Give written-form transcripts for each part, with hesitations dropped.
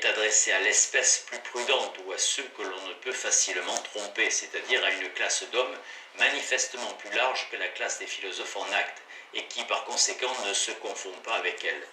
est adressé à l'espèce plus prudente ou à ceux que l'on ne peut facilement tromper, c'est-à-dire à une classe d'hommes manifestement plus large que la classe des philosophes en acte, et qui par conséquent ne se confond pas avec elle.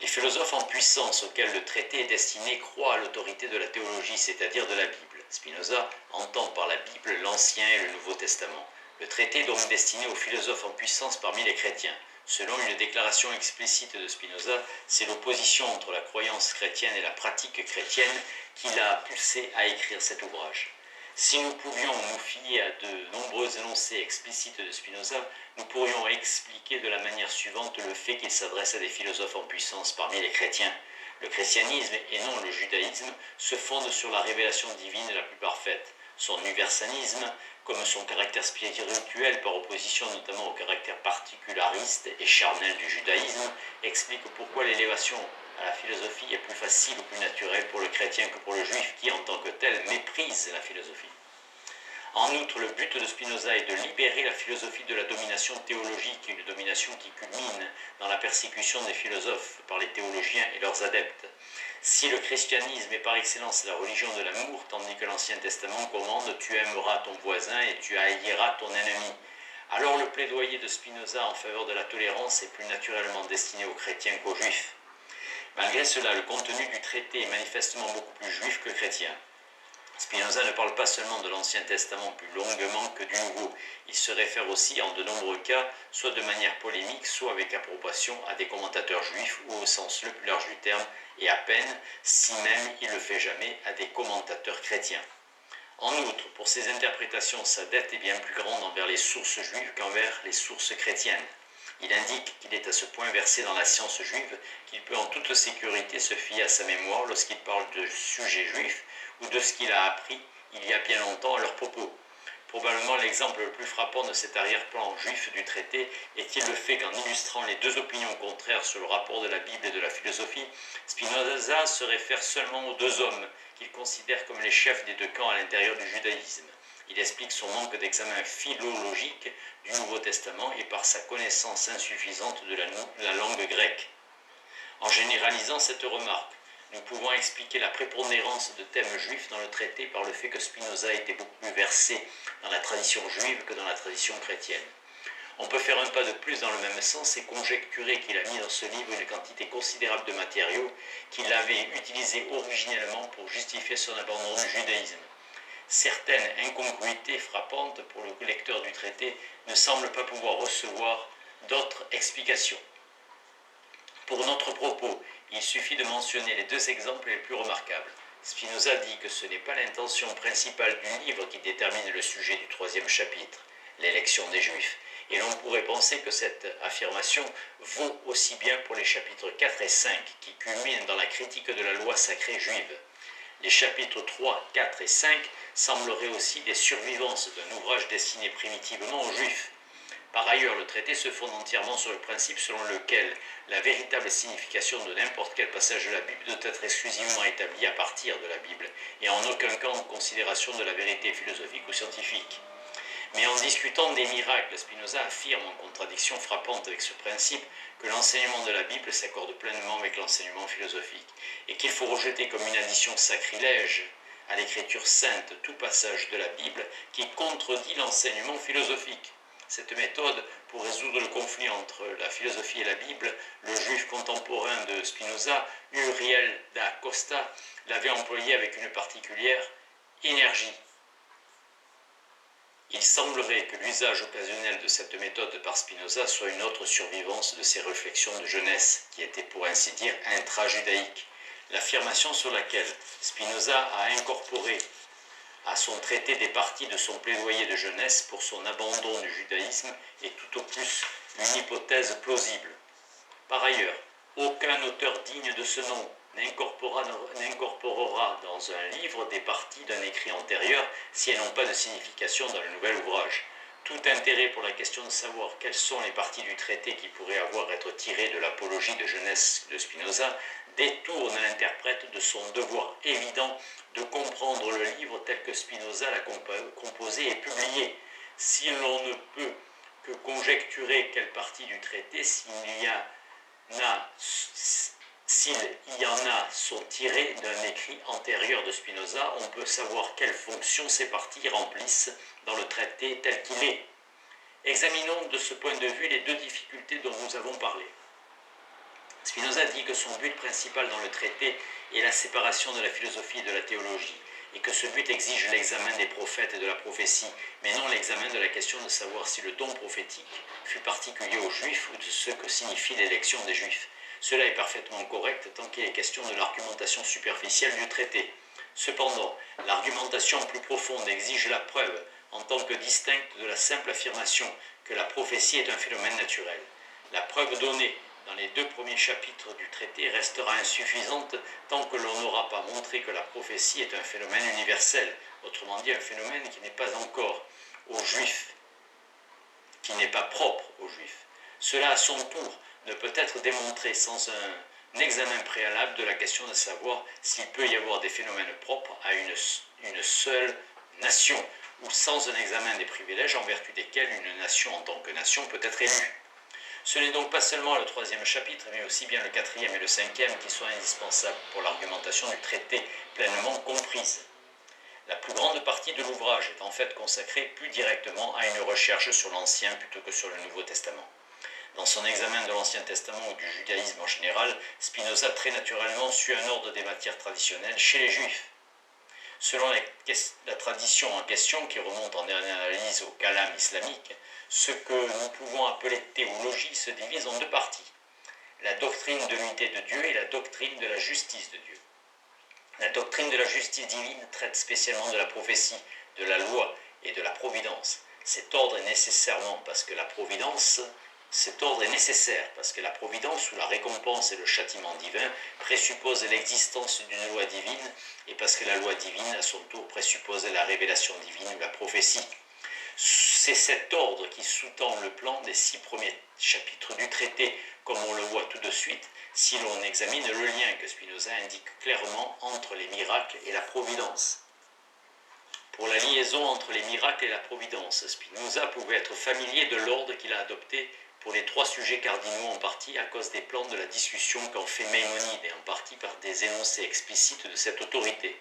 Les philosophes en puissance auxquels le traité est destiné croient à l'autorité de la théologie, c'est-à-dire de la Bible. Spinoza entend par la Bible l'Ancien et le Nouveau Testament. Le traité est donc destiné aux philosophes en puissance parmi les chrétiens. Selon une déclaration explicite de Spinoza, c'est l'opposition entre la croyance chrétienne et la pratique chrétienne qui l'a poussé à écrire cet ouvrage. Si nous pouvions nous fier à de nombreux énoncés explicites de Spinoza, nous pourrions expliquer de la manière suivante le fait qu'il s'adresse à des philosophes en puissance parmi les chrétiens. Le christianisme, et non le judaïsme, se fonde sur la révélation divine la plus parfaite. Son universalisme, comme son caractère spirituel par opposition notamment au caractère particulariste et charnel du judaïsme, explique pourquoi l'élévation à la philosophie est plus facile ou plus naturelle pour le chrétien que pour le juif qui, en tant que tel, méprise la philosophie. En outre, le but de Spinoza est de libérer la philosophie de la domination théologique, une domination qui culmine dans la persécution des philosophes par les théologiens et leurs adeptes. Si le christianisme est par excellence la religion de l'amour, tandis que l'Ancien Testament commande « tu aimeras ton voisin et tu haïras ton ennemi », alors le plaidoyer de Spinoza en faveur de la tolérance est plus naturellement destiné aux chrétiens qu'aux juifs. Malgré cela, le contenu du traité est manifestement beaucoup plus juif que chrétien. Spinoza ne parle pas seulement de l'Ancien Testament plus longuement que du Nouveau. Il se réfère aussi, en de nombreux cas, soit de manière polémique, soit avec approbation, à des commentateurs juifs ou au sens le plus large du terme, et à peine, si même il le fait jamais, à des commentateurs chrétiens. En outre, pour ses interprétations, sa dette est bien plus grande envers les sources juives qu'envers les sources chrétiennes. Il indique qu'il est à ce point versé dans la science juive qu'il peut en toute sécurité se fier à sa mémoire lorsqu'il parle de sujets juifs ou de ce qu'il a appris il y a bien longtemps à leur propos. Probablement l'exemple le plus frappant de cet arrière-plan juif du traité est-il le fait qu'en illustrant les deux opinions contraires sur le rapport de la Bible et de la philosophie, Spinoza se réfère seulement aux deux hommes qu'il considère comme les chefs des deux camps à l'intérieur du judaïsme. Il explique son manque d'examen philologique du Nouveau Testament et par sa connaissance insuffisante de la langue grecque. En généralisant cette remarque, nous pouvons expliquer la prépondérance de thèmes juifs dans le traité par le fait que Spinoza était beaucoup plus versé dans la tradition juive que dans la tradition chrétienne. On peut faire un pas de plus dans le même sens et conjecturer qu'il a mis dans ce livre une quantité considérable de matériaux qu'il avait utilisés originellement pour justifier son abandon du judaïsme. Certaines incongruités frappantes pour le lecteur du traité ne semblent pas pouvoir recevoir d'autres explications. Pour notre propos, il suffit de mentionner les deux exemples les plus remarquables. Spinoza dit que ce n'est pas l'intention principale du livre qui détermine le sujet du troisième chapitre, l'élection des Juifs, et l'on pourrait penser que cette affirmation vaut aussi bien pour les chapitres 4 et 5 qui culminent dans la critique de la loi sacrée juive. Les chapitres 3, 4 et 5 sembleraient aussi des survivances d'un ouvrage destiné primitivement aux Juifs. Par ailleurs, le traité se fonde entièrement sur le principe selon lequel la véritable signification de n'importe quel passage de la Bible doit être exclusivement établie à partir de la Bible, et en aucun cas en considération de la vérité philosophique ou scientifique. Mais en discutant des miracles, Spinoza affirme en contradiction frappante avec ce principe que l'enseignement de la Bible s'accorde pleinement avec l'enseignement philosophique, et qu'il faut rejeter comme une addition sacrilège à l'écriture sainte tout passage de la Bible qui contredit l'enseignement philosophique. Cette méthode, pour résoudre le conflit entre la philosophie et la Bible, le juif contemporain de Spinoza, Uriel da Costa, l'avait employée avec une particulière énergie. Il semblerait que l'usage occasionnel de cette méthode par Spinoza soit une autre survivance de ses réflexions de jeunesse, qui étaient pour ainsi dire intra-judaïques. L'affirmation sur laquelle Spinoza a incorporé à son traité des parties de son plaidoyer de jeunesse pour son abandon du judaïsme est tout au plus une hypothèse plausible. Par ailleurs, aucun auteur digne de ce nom n'incorporera dans un livre des parties d'un écrit antérieur si elles n'ont pas de signification dans le nouvel ouvrage. Tout intérêt pour la question de savoir quelles sont les parties du traité qui pourraient avoir à être tirées de l'apologie de jeunesse de Spinoza détourne l'interprète de son devoir évident de comprendre le livre tel que Spinoza l'a composé et publié. Si l'on ne peut que conjecturer quelle partie du traité, s'il y en a sont tirés d'un écrit antérieur de Spinoza, on peut savoir quelle fonction ces parties remplissent dans le traité tel qu'il est. Examinons de ce point de vue les deux difficultés dont nous avons parlé. Spinoza dit que son but principal dans le traité est la séparation de la philosophie et de la théologie, et que ce but exige l'examen des prophètes et de la prophétie, mais non l'examen de la question de savoir si le don prophétique fut particulier aux Juifs ou de ce que signifie l'élection des Juifs. Cela est parfaitement correct tant qu'il est question de l'argumentation superficielle du traité. Cependant, l'argumentation plus profonde exige la preuve, en tant que distincte de la simple affirmation que la prophétie est un phénomène naturel. La preuve donnée dans les deux premiers chapitres du traité restera insuffisante tant que l'on n'aura pas montré que la prophétie est un phénomène universel, autrement dit un phénomène qui n'est pas encore aux Juifs, qui n'est pas propre aux Juifs. Cela à son tour ne peut être démontré sans un examen préalable de la question de savoir s'il peut y avoir des phénomènes propres à une seule nation, ou sans un examen des privilèges en vertu desquels une nation en tant que nation peut être élue. Ce n'est donc pas seulement le troisième chapitre, mais aussi bien le quatrième et le cinquième qui sont indispensables pour l'argumentation du traité pleinement comprise. La plus grande partie de l'ouvrage est en fait consacrée plus directement à une recherche sur l'Ancien plutôt que sur le Nouveau Testament. Dans son examen de l'Ancien Testament ou du judaïsme en général, Spinoza très naturellement suit un ordre des matières traditionnelles chez les Juifs. Selon la tradition en question, qui remonte en analyse au kalam islamique, ce que nous pouvons appeler théologie se divise en deux parties. La doctrine de l'unité de Dieu et la doctrine de la justice de Dieu. La doctrine de la justice divine traite spécialement de la prophétie, de la loi et de la providence. Cet ordre est nécessaire parce que la providence ou la récompense et le châtiment divin présupposent l'existence d'une loi divine et parce que la loi divine, à son tour, présuppose la révélation divine ou la prophétie. C'est cet ordre qui sous-tend le plan des 6 premiers chapitres du traité, comme on le voit tout de suite si l'on examine le lien que Spinoza indique clairement entre les miracles et la providence. Pour la liaison entre les miracles et la providence, Spinoza pouvait être familier de l'ordre qu'il a adopté pour les 3 sujets cardinaux, en partie à cause des plans de la discussion qu'en fait Maïmonide et en partie par des énoncés explicites de cette autorité.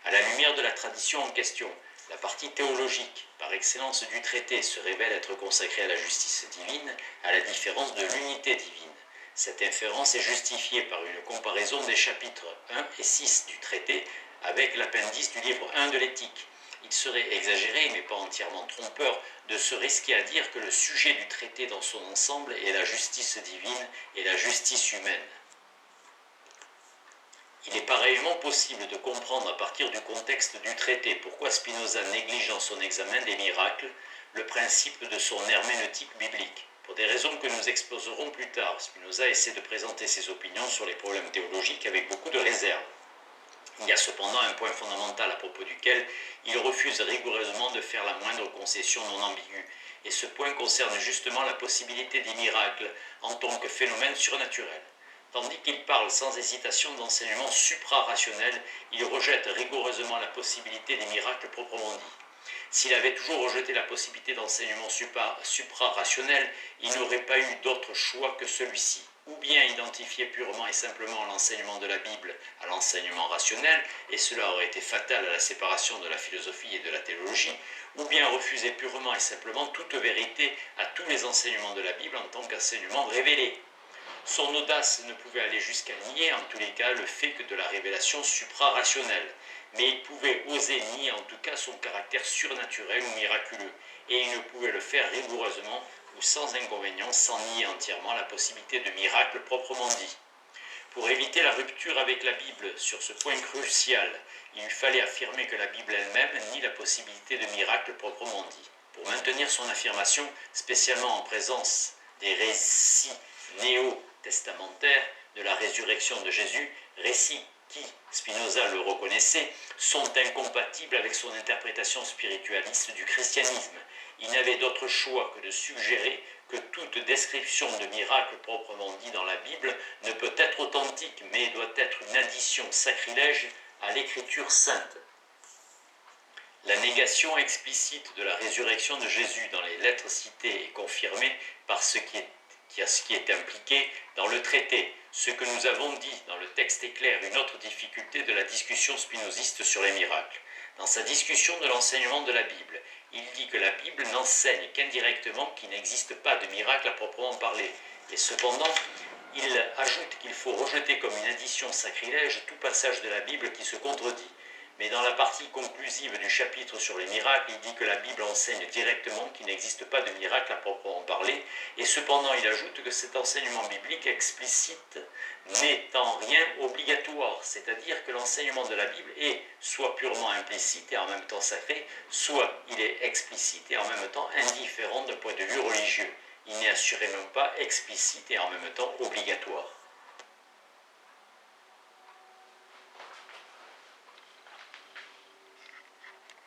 À la lumière de la tradition en question, la partie théologique, par excellence du traité, se révèle être consacrée à la justice divine, à la différence de l'unité divine. Cette inférence est justifiée par une comparaison des chapitres 1 et 6 du traité avec l'appendice du livre 1 de l'éthique. Il serait exagéré, mais pas entièrement trompeur, de se risquer à dire que le sujet du traité dans son ensemble est la justice divine et la justice humaine. Il est pareillement possible de comprendre à partir du contexte du traité pourquoi Spinoza néglige dans son examen des miracles le principe de son herméneutique biblique. Pour des raisons que nous exposerons plus tard, Spinoza essaie de présenter ses opinions sur les problèmes théologiques avec beaucoup de réserve. Il y a cependant un point fondamental à propos duquel il refuse rigoureusement de faire la moindre concession non ambiguë, et ce point concerne justement la possibilité des miracles en tant que phénomène surnaturel. Tandis qu'il parle sans hésitation d'enseignement supra-rationnel, il rejette rigoureusement la possibilité des miracles proprement dit. S'il avait toujours rejeté la possibilité d'enseignement supra-rationnel, il n'aurait pas eu d'autre choix que celui-ci. Ou bien identifier purement et simplement l'enseignement de la Bible à l'enseignement rationnel, et cela aurait été fatal à la séparation de la philosophie et de la théologie, ou bien refuser purement et simplement toute vérité à tous les enseignements de la Bible en tant qu'enseignement révélé. Son audace ne pouvait aller jusqu'à nier en tous les cas le fait que de la révélation supra-rationnelle, mais il pouvait oser nier en tout cas son caractère surnaturel ou miraculeux, et il ne pouvait le faire rigoureusement ou sans inconvénient, sans nier entièrement la possibilité de miracles proprement dit. Pour éviter la rupture avec la Bible sur ce point crucial, il fallait affirmer que la Bible elle-même nie la possibilité de miracles proprement dit. Pour maintenir son affirmation, spécialement en présence des récits néo-testamentaires de la résurrection de Jésus, récits qui, Spinoza le reconnaissait, sont incompatibles avec son interprétation spiritualiste du christianisme. Il n'avait d'autre choix que de suggérer que toute description de miracle proprement dit dans la Bible ne peut être authentique, mais doit être une addition sacrilège à l'écriture sainte. La négation explicite de la résurrection de Jésus dans les lettres citées est confirmée par ce qui qui est impliqué dans le traité. Ce que nous avons dit dans le texte éclaire une autre difficulté de la discussion spinoziste sur les miracles. Dans sa discussion de l'enseignement de la Bible, il dit que la Bible n'enseigne qu'indirectement qu'il n'existe pas de miracle à proprement parler. Et cependant, il ajoute qu'il faut rejeter comme une addition sacrilège tout passage de la Bible qui se contredit. Mais dans la partie conclusive du chapitre sur les miracles, il dit que la Bible enseigne directement qu'il n'existe pas de miracle à proprement parler, et cependant il ajoute que cet enseignement biblique explicite n'est en rien obligatoire, c'est-à-dire que l'enseignement de la Bible est soit purement implicite et en même temps sacré, soit il est explicite et en même temps indifférent d'un point de vue religieux. Il n'est assurément pas explicite et en même temps obligatoire.